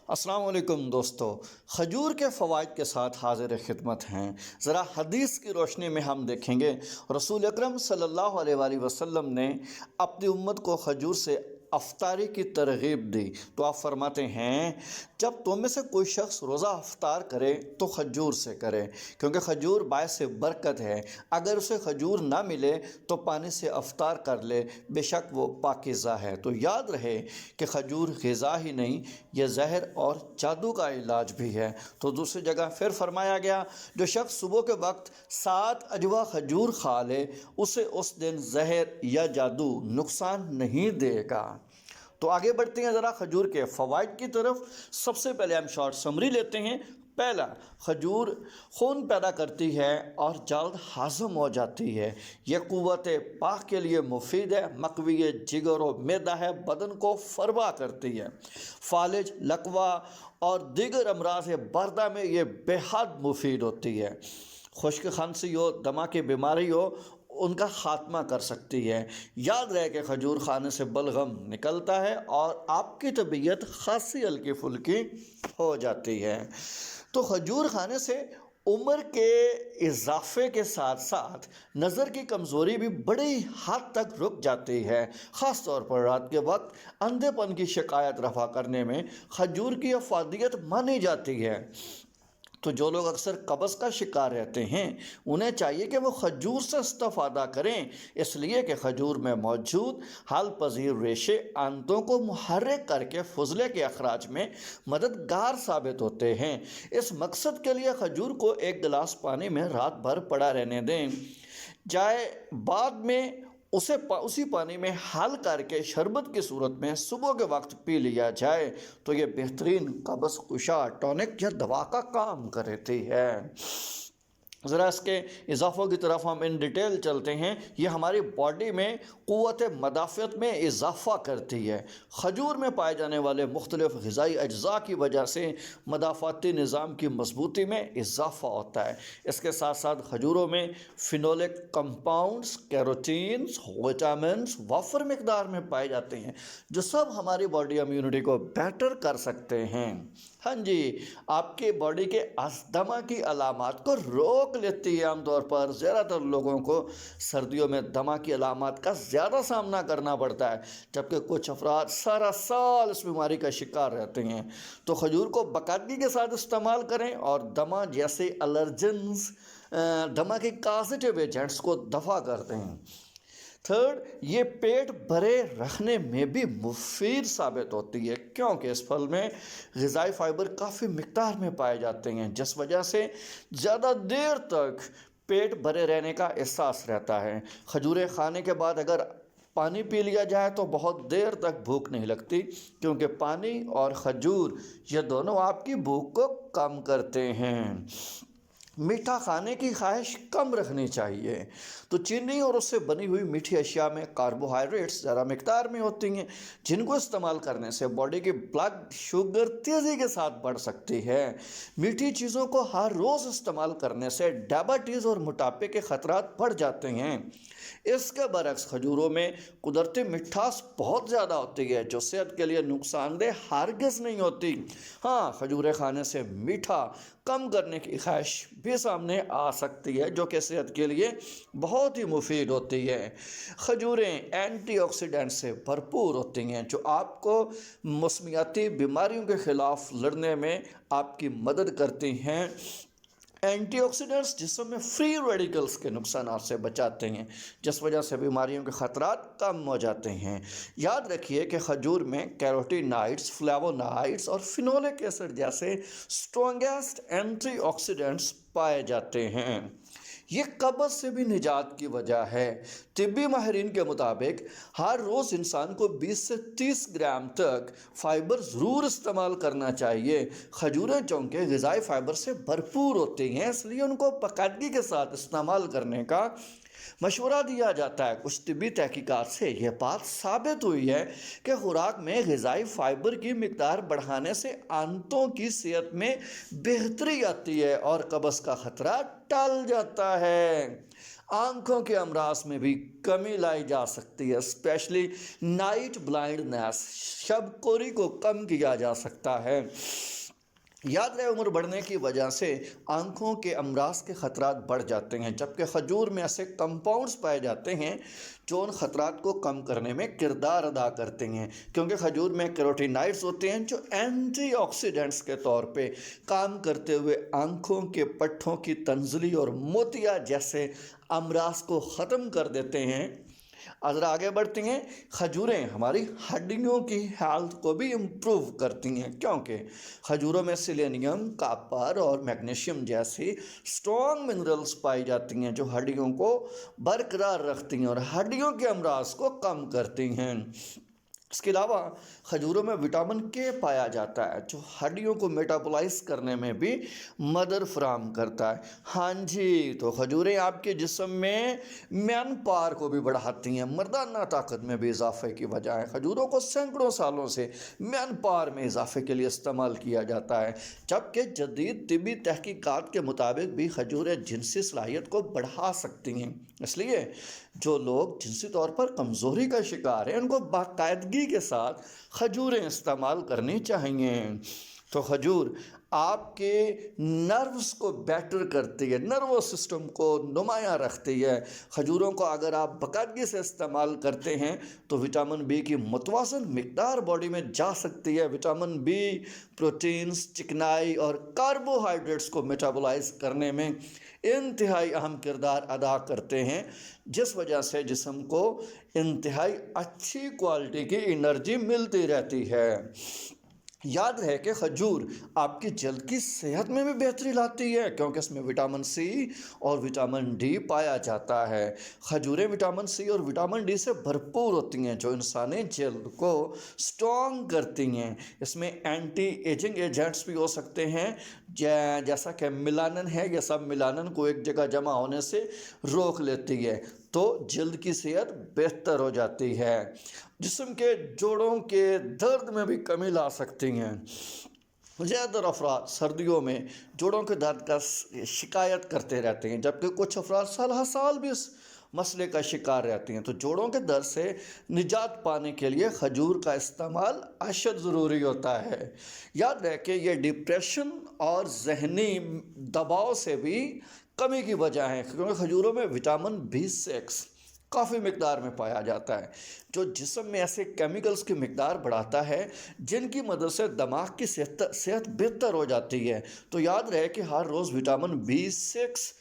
السلام علیکم دوستو، کھجور کے فوائد کے ساتھ حاضر خدمت ہیں۔ ذرا حدیث کی روشنی میں ہم دیکھیں گے، رسول اکرم صلی اللہ علیہ وآلہ وسلم نے اپنی امت کو کھجور سے افطاری کی ترغیب دی تو آپ فرماتے ہیں جب تم میں سے کوئی شخص روزہ افطار کرے تو کھجور سے کرے، کیونکہ کھجور باعث برکت ہے۔ اگر اسے کھجور نہ ملے تو پانی سے افطار کر لے، بے شک وہ پاکیزہ ہے۔ تو یاد رہے کہ کھجور غذا ہی نہیں، یہ زہر اور جادو کا علاج بھی ہے۔ تو دوسری جگہ پھر فرمایا گیا، جو شخص صبح کے وقت 7 اجوا کھجور کھا لے اسے اس دن زہر یا جادو نقصان نہیں دے گا۔ تو آگے بڑھتے ہیں ذرا کھجور کے فوائد کی طرف۔ سب سے پہلے ہم شارٹ سمری لیتے ہیں۔ پہلا، کھجور خون پیدا کرتی ہے اور جلد ہضم ہو جاتی ہے۔ یہ قوت پاک کے لیے مفید ہے، مقوی جگر و معدہ ہے، بدن کو فربا کرتی ہے۔ فالج، لکوہ اور دیگر امراض بردہ میں یہ بے حد مفید ہوتی ہے۔ خشک کھانسی ہو، دمہ کی بیماری ہو، ان کا خاتمہ کر سکتی ہے۔ یاد رہے کہ کھجور کھانے سے بلغم نکلتا ہے اور آپ کی طبیعت خاصی ہلکی پھلکی ہو جاتی ہے۔ تو کھجور کھانے سے عمر کے اضافے کے ساتھ ساتھ نظر کی کمزوری بھی بڑی حد تک رک جاتی ہے۔ خاص طور پر رات کے وقت اندھے پن کی شکایت رفع کرنے میں کھجور کی افادیت مانی جاتی ہے۔ تو جو لوگ اکثر قبض کا شکار رہتے ہیں انہیں چاہیے کہ وہ کھجور سے استفادہ کریں، اس لیے کہ کھجور میں موجود حل پذیر ریشے آنتوں کو محرک کر کے فضلے کے اخراج میں مددگار ثابت ہوتے ہیں۔ اس مقصد کے لیے کھجور کو 1 گلاس پانی میں رات بھر پڑا رہنے دیں، جائے بعد میں اسی پانی میں حل کر کے شربت کی صورت میں صبح کے وقت پی لیا جائے تو یہ بہترین قبض کشا ٹونک یا دوا کا کام کرتی ہے۔ ذرا اس کے اضافوں کی طرف ہم ان ڈیٹیل چلتے ہیں۔ یہ ہماری باڈی میں قوت مدافعت میں اضافہ کرتی ہے۔ کھجور میں پائے جانے والے مختلف غذائی اجزاء کی وجہ سے مدافعتی نظام کی مضبوطی میں اضافہ ہوتا ہے۔ اس کے ساتھ ساتھ کھجوروں میں فینولک کمپاؤنڈز، کیروٹینز، وٹامنز وافر مقدار میں پائے جاتے ہیں جو سب ہماری باڈی امیونٹی کو بہتر کر سکتے ہیں۔ ہاں جی، آپ کی باڈی کے دمہ کی علامات کو روک لیتی ہے۔ عام طور پر زیادہ تر لوگوں کو سردیوں میں دمہ کی علامات کا زیادہ سامنا کرنا پڑتا ہے، جبکہ کچھ افراد سارا سال اس بیماری کا شکار رہتے ہیں۔ تو کھجور کو باقاعدگی کے ساتھ استعمال کریں اور دمہ جیسے الرجنز، دمہ کے کازیٹیو ایجنٹس کو دفع کرتے ہیں۔ تھرڈ، یہ پیٹ بھرے رکھنے میں بھی مفید ثابت ہوتی ہے، کیونکہ اس پھل میں غذائی فائبر کافی مقدار میں پائے جاتے ہیں، جس وجہ سے زیادہ دیر تک پیٹ بھرے رہنے کا احساس رہتا ہے۔ کھجوریں کھانے کے بعد اگر پانی پی لیا جائے تو بہت دیر تک بھوک نہیں لگتی، کیونکہ پانی اور کھجور یہ دونوں آپ کی بھوک کو کم کرتے ہیں۔ میٹھا کھانے کی خواہش کم رکھنی چاہیے۔ تو چینی اور اس سے بنی ہوئی میٹھی اشیاء میں کاربوہائیڈریٹس زیادہ مقدار میں ہوتی ہیں، جن کو استعمال کرنے سے باڈی کی بلڈ شوگر تیزی کے ساتھ بڑھ سکتی ہے۔ میٹھی چیزوں کو ہر روز استعمال کرنے سے ڈائبٹیز اور موٹاپے کے خطرات بڑھ جاتے ہیں۔ اس کے برعکس کھجوروں میں قدرتی مٹھاس بہت زیادہ ہوتی ہے جو صحت کے لیے نقصان دہ ہرگز نہیں ہوتی۔ ہاں، کھجوریں کھانے سے میٹھا کم کرنے کی خواہش بھی سامنے آ سکتی ہے، جو کہ صحت کے لیے بہت ہی مفید ہوتی ہے۔ کھجوریں اینٹی آکسیڈنٹ سے بھرپور ہوتی ہیں جو آپ کو موسمیاتی بیماریوں کے خلاف لڑنے میں آپ کی مدد کرتی ہیں۔ اینٹی آکسیڈنٹس جسم میں فری ریڈیکلز کے نقصانات سے بچاتے ہیں، جس وجہ سے بیماریوں کے خطرات کم ہو جاتے ہیں۔ یاد رکھیے کہ کھجور میں کیروٹینائڈز، فلیوونائڈز اور فینولک ایسڈ جیسے اسٹرانگیسٹ اینٹی آکسیڈنٹس پائے جاتے ہیں۔ یہ قبض سے بھی نجات کی وجہ ہے۔ طبی ماہرین کے مطابق ہر روز انسان کو 20 سے 30 گرام تک فائبر ضرور استعمال کرنا چاہیے۔ کھجوریں چونکہ غذائی فائبر سے بھرپور ہوتی ہیں، اس لیے ان کو باقاعدگی کے ساتھ استعمال کرنے کا مشورہ دیا جاتا ہے، کچھ طبی تحقیقات سے یہ بات ثابت ہوئی ہے کہ خوراک میں غذائی فائبر کی مقدار بڑھانے سے آنتوں کی صحت میں بہتری آتی ہے اور قبض کا خطرہ ٹل جاتا ہے۔ آنکھوں کے امراض میں بھی کمی لائی جا سکتی ہے، اسپیشلی نائٹ بلائنڈنیس، شب کوری کو کم کیا جا سکتا ہے۔ یاد رہے، عمر بڑھنے کی وجہ سے آنکھوں کے امراض کے خطرات بڑھ جاتے ہیں، جبکہ کھجور میں ایسے کمپاؤنڈز پائے جاتے ہیں جو ان خطرات کو کم کرنے میں کردار ادا کرتے ہیں، کیونکہ کھجور میں کیروٹینائڈز ہوتے ہیں جو اینٹی آکسیڈنٹس کے طور پہ کام کرتے ہوئے آنکھوں کے پٹھوں کی تنزلی اور موتیا جیسے امراض کو ختم کر دیتے ہیں۔ ذرا آگے بڑھتی ہیں، کھجوریں ہماری ہڈیوں کی ہیلتھ کو بھی امپروو کرتی ہیں، کیونکہ کھجوروں میں سیلینیم، کاپر اور میگنیشیم جیسی اسٹرانگ منرلز پائی جاتی ہیں جو ہڈیوں کو برقرار رکھتی ہیں اور ہڈیوں کے امراض کو کم کرتی ہیں۔ اس کے علاوہ کھجوروں میں وٹامن کے پایا جاتا ہے جو ہڈیوں کو میٹابولائز کرنے میں بھی مدد فراہم کرتا ہے۔ ہاں جی، تو کھجوریں آپ کے جسم میں مین پاور کو بھی بڑھاتی ہیں، مردانہ طاقت میں بھی اضافے کی وجہ ہے۔ کھجوروں کو سینکڑوں سالوں سے مین پاور میں اضافے کے لیے استعمال کیا جاتا ہے، جبکہ جدید طبی تحقیقات کے مطابق بھی کھجوریں جنسی صلاحیت کو بڑھا سکتی ہیں۔ اس لیے جو لوگ جنسی طور پر کمزوری کا شکار ہیں ان کو باقاعدگی کے ساتھ کھجوریں استعمال کرنی چاہیے۔ تو کھجور آپ کے نروز کو بیٹر کرتی ہے، نروس سسٹم کو نمایاں رکھتی ہے۔ کھجوروں کو اگر آپ باقاعدگی سے استعمال کرتے ہیں تو وٹامن بی کی متوازن مقدار باڈی میں جا سکتی ہے۔ وٹامن بی پروٹینز، چکنائی اور کاربوہائیڈریٹس کو میٹابولائز کرنے میں انتہائی اہم کردار ادا کرتے ہیں، جس وجہ سے جسم کو انتہائی اچھی کوالٹی کی انرجی ملتی رہتی ہے۔ یاد رہے کہ کھجور آپ کی جلد کی صحت میں بھی بہتری لاتی ہے، کیونکہ اس میں وٹامن سی اور وٹامن ڈی پایا جاتا ہے۔ کھجوریں وٹامن سی اور وٹامن ڈی سے بھرپور ہوتی ہیں جو انسانی جلد کو سٹرونگ کرتی ہیں۔ اس میں اینٹی ایجنگ ایجنٹس بھی ہو سکتے ہیں، جیسا کہ میلانن ہے، یہ سب میلانن کو ایک جگہ جمع ہونے سے روک لیتی ہے، تو جلد کی صحت بہتر ہو جاتی ہے۔ جسم کے جوڑوں کے درد میں بھی کمی لا سکتی ہیں۔ زیادہ تر افراد سردیوں میں جوڑوں کے درد کا شکایت کرتے رہتے ہیں، جبکہ کچھ افراد سال ہر سال بھی اس مسئلے کا شکار رہتے ہیں۔ تو جوڑوں کے درد سے نجات پانے کے لیے کھجور کا استعمال اشد ضروری ہوتا ہے۔ یاد رہے کہ یہ ڈپریشن اور ذہنی دباؤ سے بھی کمی کی وجہ ہے، کیونکہ کھجوروں میں وٹامن B6 کافی مقدار میں پایا جاتا ہے جو جسم میں ایسے کیمیکلز کی مقدار بڑھاتا ہے جن کی مدد سے دماغ کی صحت بہتر ہو جاتی ہے۔ تو یاد رہے کہ ہر روز وٹامن B6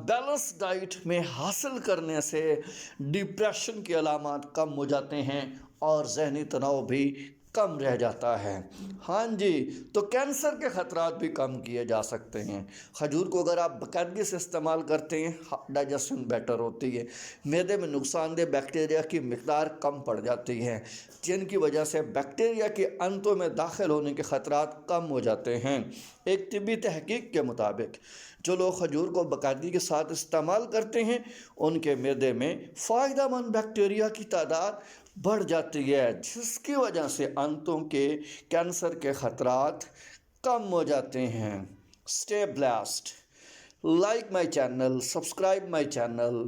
بیلنس ڈائٹ میں حاصل کرنے سے ڈپریشن کے علامات کم ہو جاتے ہیں اور ذہنی تناؤ بھی کم رہ جاتا ہے۔ ہاں جی، تو کینسر کے خطرات بھی کم کیے جا سکتے ہیں۔ کھجور کو اگر آپ باقاعدگی سے استعمال کرتے ہیں، ڈائجیشن بیٹر ہوتی ہے، معدے میں نقصان دہ بیکٹیریا کی مقدار کم پڑ جاتی ہے، جن کی وجہ سے بیکٹیریا کے انتوں میں داخل ہونے کے خطرات کم ہو جاتے ہیں۔ ایک طبی تحقیق کے مطابق جو لوگ کھجور کو باقاعدگی کے ساتھ استعمال کرتے ہیں ان کے معدے میں فائدہ مند بیکٹیریا کی تعداد بڑھ جاتی ہے، جس کی وجہ سے انتوں کے کینسر کے خطرات کم ہو جاتے ہیں۔ Stay blessed, like my channel, subscribe my channel,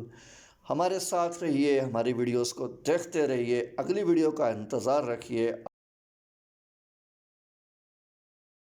ہمارے ساتھ رہیے، ہماری ویڈیوز کو دیکھتے رہیے، اگلی ویڈیو کا انتظار رکھیے۔